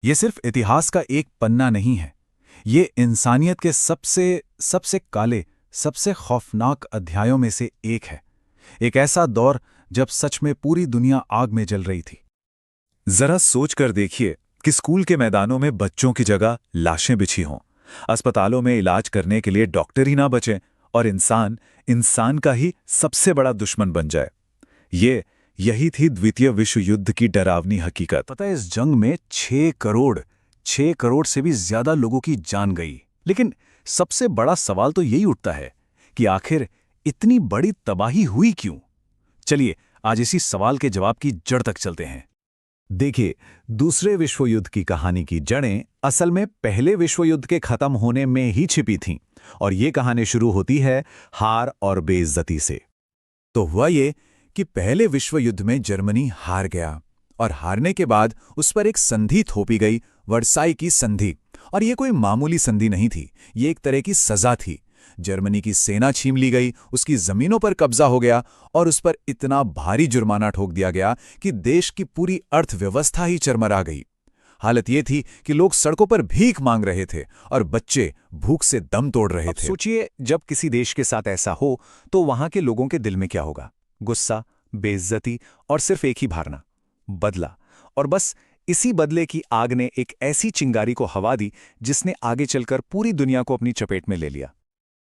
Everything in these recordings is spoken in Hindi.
ये सिर्फ इतिहास का एक पन्ना नहीं है, ये इंसानियत के सबसे सबसे काले, सबसे खौफनाक अध्यायों में से एक है। एक ऐसा दौर जब सच में पूरी दुनिया आग में जल रही थी। जरा सोच कर देखिए कि स्कूल के मैदानों में बच्चों की जगह लाशें बिछी हों, अस्पतालों में इलाज करने के लिए डॉक्टर ही ना बचें और इंसान इंसान का ही सबसे बड़ा दुश्मन बन जाए। यही थी द्वितीय विश्व युद्ध की डरावनी हकीकत। पता है, इस जंग में 6 करोड़ से भी ज्यादा लोगों की जान गई। लेकिन सबसे बड़ा सवाल तो यही उठता है कि आखिर इतनी बड़ी तबाही हुई क्यों? चलिए आज इसी सवाल के जवाब की जड़ तक चलते हैं। देखिए, दूसरे विश्व युद्ध की कहानी की जड़ें असल में पहले विश्व युद्ध के खत्म होने में ही छिपी थीं, और ये कहानी शुरू होती है हार और बेइज्जती से। तो हुआ ये कि पहले विश्व युद्ध में जर्मनी हार गया, और हारने के बाद उस पर एक संधि थोपी गई, वर्साई की संधि। और ये कोई मामूली संधि नहीं थी, ये एक तरह की सजा थी। जर्मनी की सेना छीन ली गई, उसकी जमीनों पर कब्जा हो गया और उस पर इतना भारी जुर्माना ठोक दिया गया कि देश की पूरी अर्थव्यवस्था ही चरमरा गई। हालत ये थी कि लोग सड़कों पर भीख मांग रहे थे और बच्चे भूख से दम तोड़ रहे थे। सोचिए, जब किसी देश के साथ ऐसा हो तो वहां के लोगों के दिल में क्या होगा? गुस्सा, बेइज्जती और सिर्फ एक ही भावना, बदला। और बस इसी बदले की आग ने एक ऐसी चिंगारी को हवा दी जिसने आगे चलकर पूरी दुनिया को अपनी चपेट में ले लिया।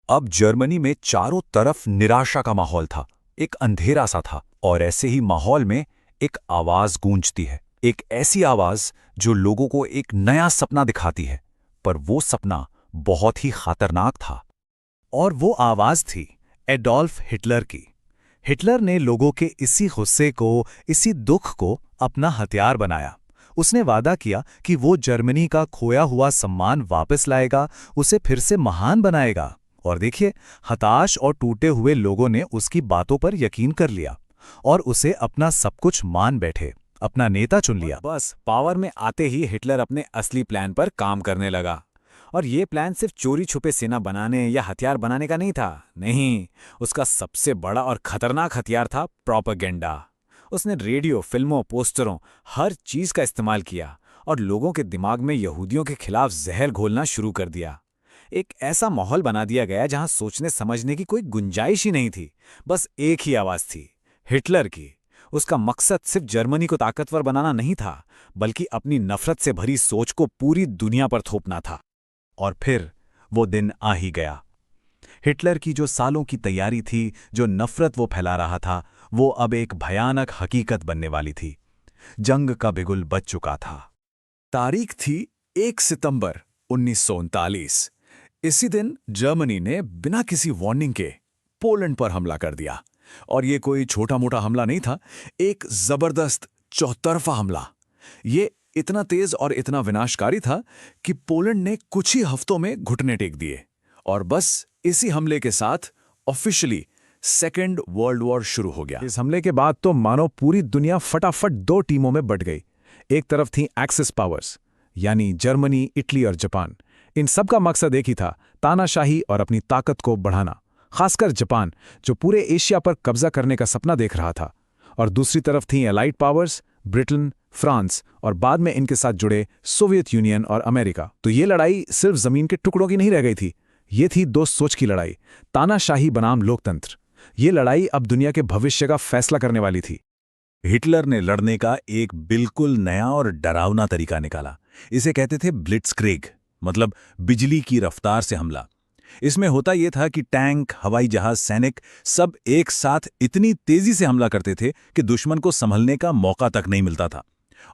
अब जर्मनी में चारों तरफ निराशा का माहौल था, एक अंधेरा सा था। और ऐसे ही माहौल में एक आवाज गूंजती है, एक ऐसी आवाज जो लोगों को एक नया सपना दिखाती है, पर वो सपना बहुत ही खतरनाक था। और वो आवाज थी एडोल्फ हिटलर की। हिटलर ने लोगों के इसी गुस्से को, इसी दुख को अपना हथियार बनाया। उसने वादा किया कि वो जर्मनी का खोया हुआ सम्मान वापस लाएगा, उसे फिर से महान बनाएगा। और देखिए, हताश और टूटे हुए लोगों ने उसकी बातों पर यकीन कर लिया और उसे अपना सब कुछ मान बैठे, अपना नेता चुन लिया। बस पावर में आते ही हिटलर अपने असली प्लान पर काम करने लगा। और ये प्लान सिर्फ चोरी छुपे सेना बनाने या हथियार बनाने का नहीं था। नहीं, उसका सबसे बड़ा और खतरनाक हथियार था प्रोपेगेंडा। उसने रेडियो, फिल्मों, पोस्टरों, हर चीज का इस्तेमाल किया और लोगों के दिमाग में यहूदियों के खिलाफ जहर घोलना शुरू कर दिया। एक ऐसा माहौल बना दिया गया जहां सोचने समझने की कोई गुंजाइश ही नहीं थी। बस एक ही आवाज थी, हिटलर की। उसका मकसद सिर्फ जर्मनी को ताकतवर बनाना नहीं था, बल्कि अपनी नफरत से भरी सोच को पूरी दुनिया पर थोपना था। और फिर वो दिन आ ही गया। हिटलर की जो सालों की तैयारी थी, जो नफरत वो फैला रहा था, वो अब एक भयानक हकीकत बनने वाली थी। जंग का बिगुल बज चुका था। तारीख थी 1 सितंबर 1939। इसी दिन जर्मनी ने बिना किसी वार्निंग के पोलैंड पर हमला कर दिया। और ये कोई छोटा मोटा हमला नहीं था, एक जबरदस्त चौतरफा हमला। ये इतना तेज और इतना विनाशकारी था कि पोलैंड ने कुछ ही हफ्तों में घुटने टेक दिए। और बस इसी हमले के साथ ऑफिशियली सेकेंड वर्ल्ड वॉर शुरू हो गया। इस हमले के बाद तो मानो पूरी दुनिया फटाफट 2 टीमों में बट गई। एक तरफ थी एक्सिस पावर्स, यानी जर्मनी, इटली और जापान। इन सब का मकसद एक ही था, तानाशाही और अपनी ताकत को बढ़ाना। खासकर जापान, जो पूरे एशिया पर कब्जा करने का सपना देख रहा था। और दूसरी तरफ थी एलाइड पावर्स, ब्रिटेन, फ्रांस और बाद में इनके साथ जुड़े सोवियत यूनियन और अमेरिका। तो ये लड़ाई सिर्फ जमीन के टुकड़ों की नहीं रह गई थी, ये थी दो सोच की लड़ाई, तानाशाही बनाम लोकतंत्र। ये लड़ाई अब दुनिया के भविष्य का फैसला करने वाली थी। हिटलर ने लड़ने का एक बिल्कुल नया और डरावना तरीका निकाला। इसे कहते थे ब्लिट्जक्रिग, मतलब बिजली की रफ्तार से हमला। इसमें होता यह था कि टैंक, हवाई जहाज, सैनिक सब एक साथ इतनी तेजी से हमला करते थे कि दुश्मन को संभलने का मौका तक नहीं मिलता था।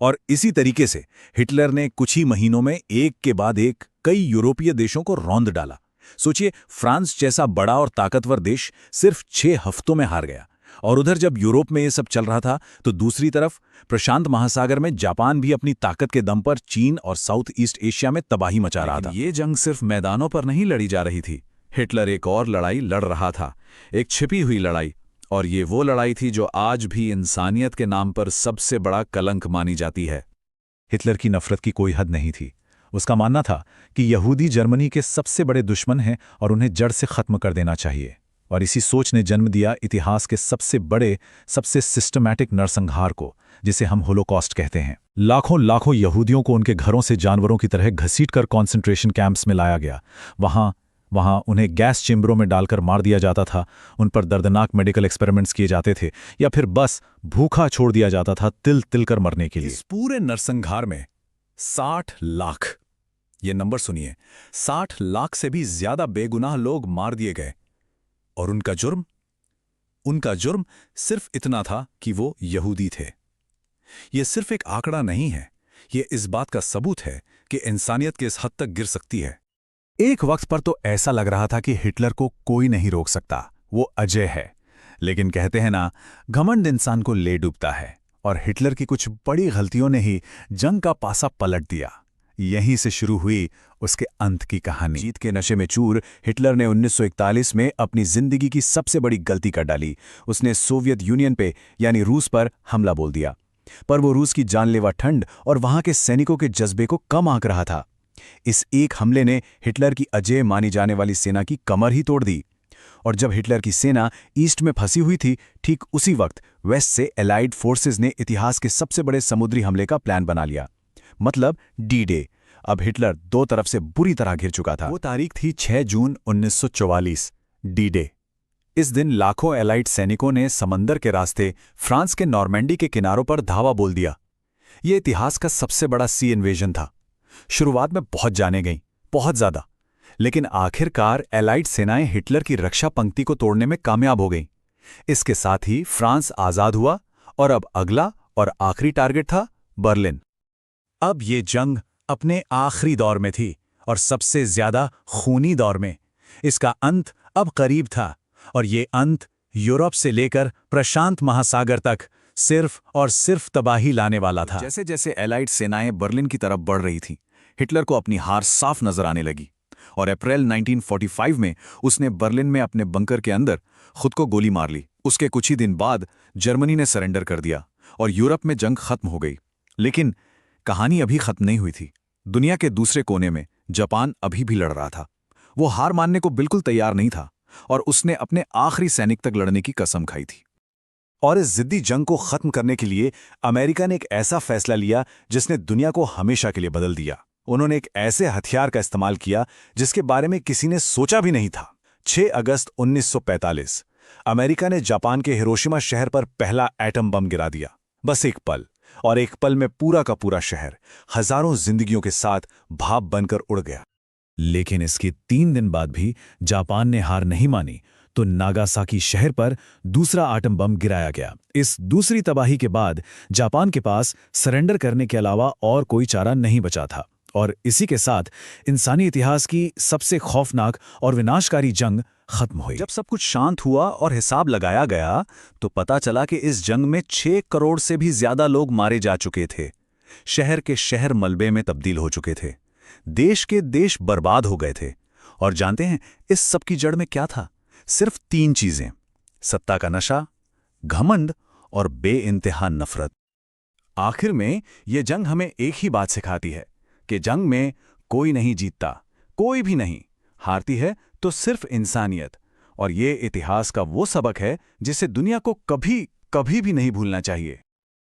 और इसी तरीके से हिटलर ने कुछ ही महीनों में एक के बाद एक कई यूरोपीय देशों को रौंद डाला। सोचिए, फ्रांस जैसा बड़ा और ताकतवर देश सिर्फ 6 हफ्तों में हार गया। और उधर जब यूरोप में ये सब चल रहा था, तो दूसरी तरफ प्रशांत महासागर में जापान भी अपनी ताकत के दम पर चीन और साउथ ईस्ट एशिया में तबाही मचा रहा था। ये जंग सिर्फ मैदानों पर नहीं लड़ी जा रही थी। हिटलर एक और लड़ाई लड़ रहा था, एक छिपी हुई लड़ाई। और ये वो लड़ाई थी जो आज भी इंसानियत के नाम पर सबसे बड़ा कलंक मानी जाती है। हिटलर की नफरत की कोई हद नहीं थी। उसका मानना था कि यहूदी जर्मनी के सबसे बड़े दुश्मन हैं और उन्हें जड़ से खत्म कर देना चाहिए। और इसी सोच ने जन्म दिया इतिहास के सबसे बड़े, सबसे सिस्टमैटिक नरसंहार को, जिसे हम होलोकॉस्ट कहते हैं। लाखों लाखों यहूदियों को उनके घरों से जानवरों की तरह घसीटकर कॉन्सेंट्रेशन कैंप्स में लाया गया। वहाँ उन्हें गैस चेम्बरों में डालकर मार दिया जाता था, उन पर दर्दनाक मेडिकल एक्सपेरिमेंट्स किए जाते थे, या फिर बस भूखा छोड़ दिया जाता था तिल तिल कर मरने के लिए। इस पूरे नरसंहार में 60 लाख, ये नंबर सुनिए, 60 लाख से भी ज्यादा बेगुनाह लोग मार दिए गए। और उनका जुर्म सिर्फ इतना था कि वो यहूदी थे। ये सिर्फ एक आंकड़ा नहीं है, ये इस बात का सबूत है कि इंसानियत किस हद तक गिर सकती है। एक वक्त पर तो ऐसा लग रहा था कि हिटलर को कोई नहीं रोक सकता, वो अजय है। लेकिन कहते हैं ना, घमंड इंसान को ले डूबता है, और हिटलर की कुछ बड़ी गलतियों ने ही जंग का पासा पलट दिया। यहीं से शुरू हुई उसके अंत की कहानी। जीत के नशे में चूर हिटलर ने 1941 में अपनी जिंदगी की सबसे बड़ी गलती कर डाली। उसने सोवियत यूनियन पे यानी रूस पर हमला बोल दिया। पर वो रूस की जानलेवा ठंड और वहां के सैनिकों के जज्बे को कम आंक रहा था। इस एक हमले ने हिटलर की अजेय मानी जाने वाली सेना की कमर ही तोड़ दी। और जब हिटलर की सेना ईस्ट में फंसी हुई थी, ठीक उसी वक्त वेस्ट से एलाइड फोर्सेस ने इतिहास के सबसे बड़े समुद्री हमले का प्लान बना लिया, मतलब डी डे। अब हिटलर दो तरफ से बुरी तरह घिर चुका था। वो तारीख थी 6 जून 1944, डी डे। इस दिन लाखों एलाइड सैनिकों ने समंदर के रास्ते फ्रांस के नॉर्मैंडी के किनारों पर धावा बोल दिया। ये इतिहास का सबसे बड़ा सी इन्वेजन था। शुरुआत में बहुत जाने गईं, बहुत ज्यादा, लेकिन आखिरकार एलाइड सेनाएं हिटलर की रक्षा पंक्ति को तोड़ने में कामयाब हो गईं। इसके साथ ही फ्रांस आजाद हुआ, और अब अगला और आखिरी टारगेट था बर्लिन। अब ये जंग अपने आखिरी दौर में थी, और सबसे ज्यादा खूनी दौर में। इसका अंत अब करीब था, और ये अंत यूरोप से लेकर प्रशांत महासागर तक सिर्फ और सिर्फ तबाही लाने वाला था। जैसे जैसे एलाइड सेनाएं बर्लिन की तरफ बढ़ रही थीं, हिटलर को अपनी हार साफ नजर आने लगी, और अप्रैल 1945 में उसने बर्लिन में अपने बंकर के अंदर खुद को गोली मार ली। उसके कुछ ही दिन बाद जर्मनी ने सरेंडर कर दिया, और यूरोप में जंग खत्म हो गई। लेकिन कहानी अभी खत्म नहीं हुई थी। दुनिया के दूसरे कोने में जापान अभी भी लड़ रहा था। वो हार मानने को बिल्कुल तैयार नहीं था, और उसने अपने आखिरी सैनिक तक लड़ने की कसम खाई थी। और इस जिद्दी जंग को खत्म करने के लिए अमेरिका ने एक ऐसा फैसला लिया जिसने दुनिया को हमेशा के लिए बदल दिया। उन्होंने एक ऐसे हथियार का इस्तेमाल किया जिसके बारे में किसी ने सोचा भी नहीं था। 6 अगस्त 1945 अमेरिका ने जापान के हिरोशिमा शहर पर पहला एटम बम गिरा दिया। बस एक पल, और एक पल में पूरा का पूरा शहर हजारों जिंदगियों के साथ भाप बनकर उड़ गया। लेकिन इसके 3 दिन बाद भी जापान ने हार नहीं मानी, तो नागासाकी शहर पर दूसरा आटम बम गिराया गया। इस दूसरी तबाही के बाद जापान के पास सरेंडर करने के अलावा और कोई चारा नहीं बचा था, और इसी के साथ इंसानी इतिहास की सबसे खौफनाक और विनाशकारी जंग खत्म हुई। जब सब कुछ शांत हुआ और हिसाब लगाया गया, तो पता चला कि इस जंग में 6 करोड़ से भी ज्यादा लोग मारे जा चुके थे। शहर के शहर मलबे में तब्दील हो चुके थे। देश के देश बर्बाद हो गए थे। और जानते हैं इस सब की जड़ में क्या था? सिर्फ 3 चीजें: सत्ता का नशा, घमंड और बेइंतहा नफरत। आखिर में यह जंग हमें एक ही बात सिखाती है कि जंग में कोई नहीं जीतता, कोई भी नहीं। हारती है तो सिर्फ इंसानियत। और ये इतिहास का वो सबक है जिसे दुनिया को कभी कभी भी नहीं भूलना चाहिए।